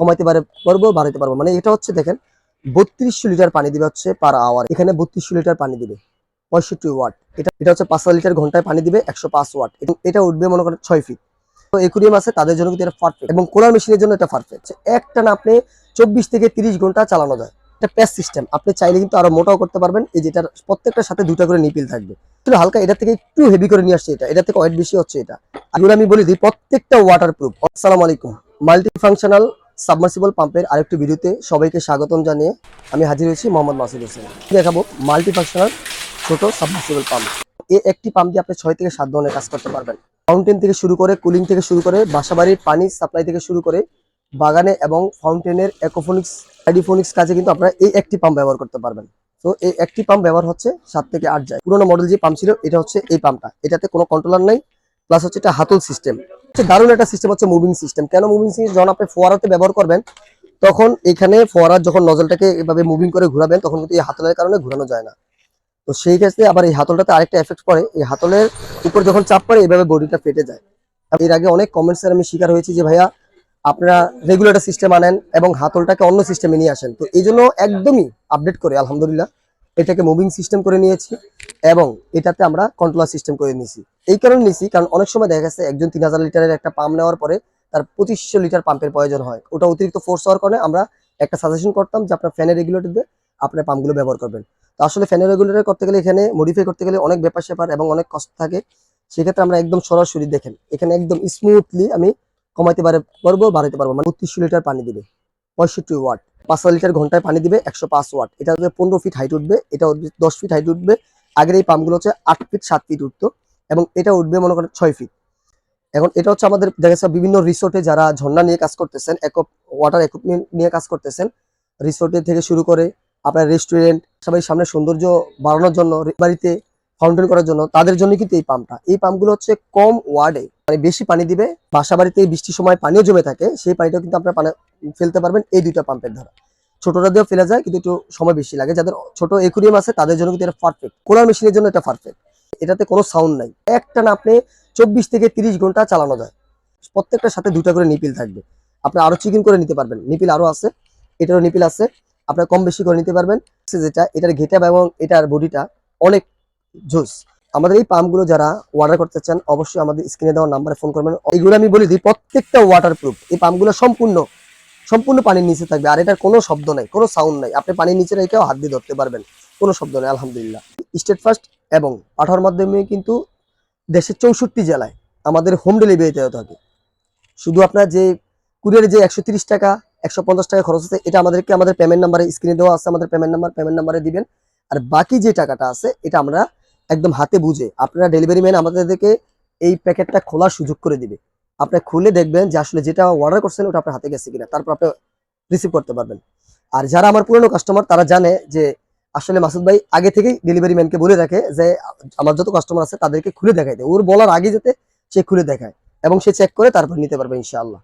কমাইতে পারবো, বাড়াইতে পারবো। মানে এটা হচ্ছে দেখেন 3200 লিটার পানি দিবে হচ্ছে পার আওয়ার। এখানে 3200 লিটার পানি দিবে 65 ওয়াট। এটা হচ্ছে 5 লিটার ঘন্টায় পানি দিবে 105 ওয়াট। এটা উঠবে মনে করেন 6 ফিট। তো একুরিয়াম আছে তাদের জন্য কিন্তু এটা পারফেক্ট, এবং কোলার মেশিনের জন্য এটা পারফেক্ট। একটা না আপনি 24 থেকে 30 ঘন্টা চালানো যায়। এটা প্যাচ সিস্টেম, আপনি চাইলে কিন্তু আরো মোটাও করতে পারবেন। এই যেটার প্রত্যেকটার সাথে দুটা করে নিপিল থাকবে। একটু হালকা, এটা থেকে একটু হেভি করে নিয়ে আসছে, এটা থেকে ওয়েট বেশি হচ্ছে। এটা এগুলো আমি বলি দিই প্রত্যেকটা ওয়াটার প্রুফ। আসসালামু আলাইকুম। মাল্টি ফাংশনাল সাবমার্সিবল পাম্পের আরেকটি ভিডিওতে সবাইকে স্বাগতম জানিয়ে আমি হাজির হয়েছি মোহাম্মদ মাসুদ হোসেন। দেখাবো মাল্টি ফাংশনাল ছোট সাবমার্সিবল পাম্প। এই একটি পাম্প দিয়ে আপনি 6 থেকে 7 ধরনের কাজ করতে পারবেন। ফাউন্টেন থেকে শুরু করে, কুলিং থেকে শুরু করে, বাসাবাড়ির পানি সাপ্লাই থেকে শুরু করে, বাগানে এবং ফাউন্টেনের অ্যাকোফোনিক্স, হাইড্রোফোনিক্স কাজে কিন্তু আপনারা এই একটি পাম্প ব্যবহার করতে পারবেন। তো এই একটি পাম্প ব্যবহার হচ্ছে 7 থেকে 8 যায়। পুরোনো মডেল যে পাম্প ছিল এটা হচ্ছে এই পাম্পটা। এটাতে কোনো কন্ট্রোলার নাই, প্লাস হচ্ছে এটা হাতল সিস্টেম। দারুণ একটা সিস্টেম হচ্ছে মুভিং সিস্টেম। কেন মুভিং সিস্টেম? যখন আপনি ফোয়ারাতে ব্যবহার করবেন তখন এখানে ফোয়ারার যখন নজলটাকে এভাবে মুভিং করে ঘোরাবেন তখন কিন্তু এই হাতলের কারণে ঘোরানো যায় না। তো সেই ক্ষেত্রে আবার এই হাতলটাতে আরেকটা এফেক্ট পড়ে, এই হাতলের উপর যখন চাপ পড়ে এইভাবে বডিটা ফেটে যায়। এর আগে অনেক কমেন্টসের আমি শিকার হয়েছি যে ভাইয়া আপনারা রেগুলেটর সিস্টেম আনেন এবং হাতলটাকে অন্য সিস্টেমে নিয়ে আসেন। তো এই জন্য একদমই আপডেট করে আলহামদুলিল্লাহ এটাকে মুভিং সিস্টেম করে নিয়েছি, এবং এটাতে আমরা কন্ট্রোলার সিস্টেম করে নিয়েছি। এই কারণে নিয়েছি কারণ অনেক সময় দেখা গেছে একজন 3000 লিটারের একটা পাম্প নেওয়ার পরে তার 2500 লিটার পাম্পের প্রয়োজন হয়। ওটা অতিরিক্ত ফোর্স হওয়ার কারণে আমরা একটা সাজেশন করতাম যে আপনার ফ্যানের রেগুলেটর দিয়ে আপনার পাম্পগুলো ব্যবহার করবেন। তো আসলে ফ্যানের রেগুলেটর করতে গেলে এখানে মডিফাই করতে গেলে অনেক ব্যাপার স্যাপার এবং অনেক কষ্ট থাকে। সেক্ষেত্রে আমরা একদম সরাসরি দেখেন এখানে একদম স্মুথলি আমি কমাইতে পারবো, বাড়াইতে পারবো। মানে 3200 লিটার পানি দিবে 65 ওয়াট, 5 লিটার ঘন্টায় পানি দিবে 105 ওয়াট। এটা 15 ফিট হাইট উঠবে, এটা 10 ফিট হাইট উঠবে। আগের এই পাম্পগুলো হচ্ছে 8 ফিট 7 ফিট উঠতো, এবং এটা উঠবে মনে করেন 6 ফিট। এখন এটা হচ্ছে আমাদের দেখা যাচ্ছে বিভিন্ন রিসোর্টে যারা ঝর্ণা নিয়ে কাজ করতেছেন, ওয়াটার ইকুইপমেন্ট নিয়ে কাজ করতেছেন, রিসোর্টে থেকে শুরু করে আপনার রেস্টুরেন্ট, সবাই সামনে সৌন্দর্য বাড়ানোর জন্য, বাড়িতে ফাউন্টেন করার জন্য, তাদের জন্য কিন্তু এই পাম্পটা। এই পাম্পগুলো হচ্ছে কম ওয়ার্ডে মানে বেশি পানি দিবে। বাসা বাড়িতে বৃষ্টির সময় পানিও জমে থাকে, সেই পানিটা কিন্তু আপনার পানি ফেলতে পারবেন এই দুইটা পাম্পের দ্বারা। ছোটটা দিয়েও ফেলা যায় কিন্তু একটু সময় বেশি লাগে। যাদের ছোট একুরিয়াম আছে তাদের জন্য কিন্তু এটা পারফেক্ট। কোলার মেশিনের জন্য এটা পারফেক্ট। এটাতে কোনো সাউন্ড নাই। একটা না আপনি 24 থেকে 30 ঘন্টা চালানো যায়। প্রত্যেকটার সাথে দুটা করে নিপিল থাকবে। আপনি আরো চিকেন করে নিতে পারবেন, নিপিল আরো আছে, এটারও নিপিল আছে, আপনার কম বেশি করে নিতে পারবেন। যেটা এটার ঘেটাপ এবং এটার বডিটা অনেক জোস। আমাদের এই পাম্পগুলো যারা অর্ডার করতে চান অবশ্যই আমাদের স্ক্রিনে দেওয়া নাম্বারে ফোন করবেন। এগুলো আমি বলি দিই প্রত্যেকটা ওয়াটার প্রুফ। এই পাম্পগুলো সম্পূর্ণ পানির নিচে থাকবে, আর এটার কোনো শব্দ নাই, কোনো সাউন্ড নাই। আপনি পানির নিচে রেখেও হাত দিয়ে ধরতে পারবেন, কোনো শব্দ নেই আলহামদুলিল্লাহ। স্টেট ফার্স্ট এবং পাঠানোর মাধ্যমে কিন্তু দেশের 64 জেলায় আমাদের হোম ডেলিভারিতে থাকে। শুধু আপনার যে কুরিয়ারে যে 130 টাকা 150 টাকা খরচ আছে, এটা আমাদেরকে আমাদের পেমেন্ট নাম্বারে স্ক্রিনে দেওয়া আছে, আমাদের পেমেন্ট নাম্বারে দিবেন। আর বাকি যে টাকাটা আছে এটা আমরা একদম হাতে বুঝে আপনারা ডেলিভারি ম্যান আমাদেরকে এই প্যাকেটটা খোলার সুযোগ করে দিবে। আপনি খুলে দেখবেন যে আসলে যেটা অর্ডার করছেন ওটা আপনার হাতে গেছে কিনা, তারপর আপনি রিসিভ করতে পারবেন। আর যারা আমার পুরনো কাস্টমার তারা জানে যে আসলে মাসুদ ভাই আগে থেকেই ডেলিভারি ম্যানকে বলে রাখে যে আমার যত কাস্টমার আছে তাদেরকে খুলে দেখাই দেয়, ওর বলার আগে যাতে সে খুলে দেখায় এবং সে চেক করে তারপর নিতে পারবে ইনশাআল্লাহ।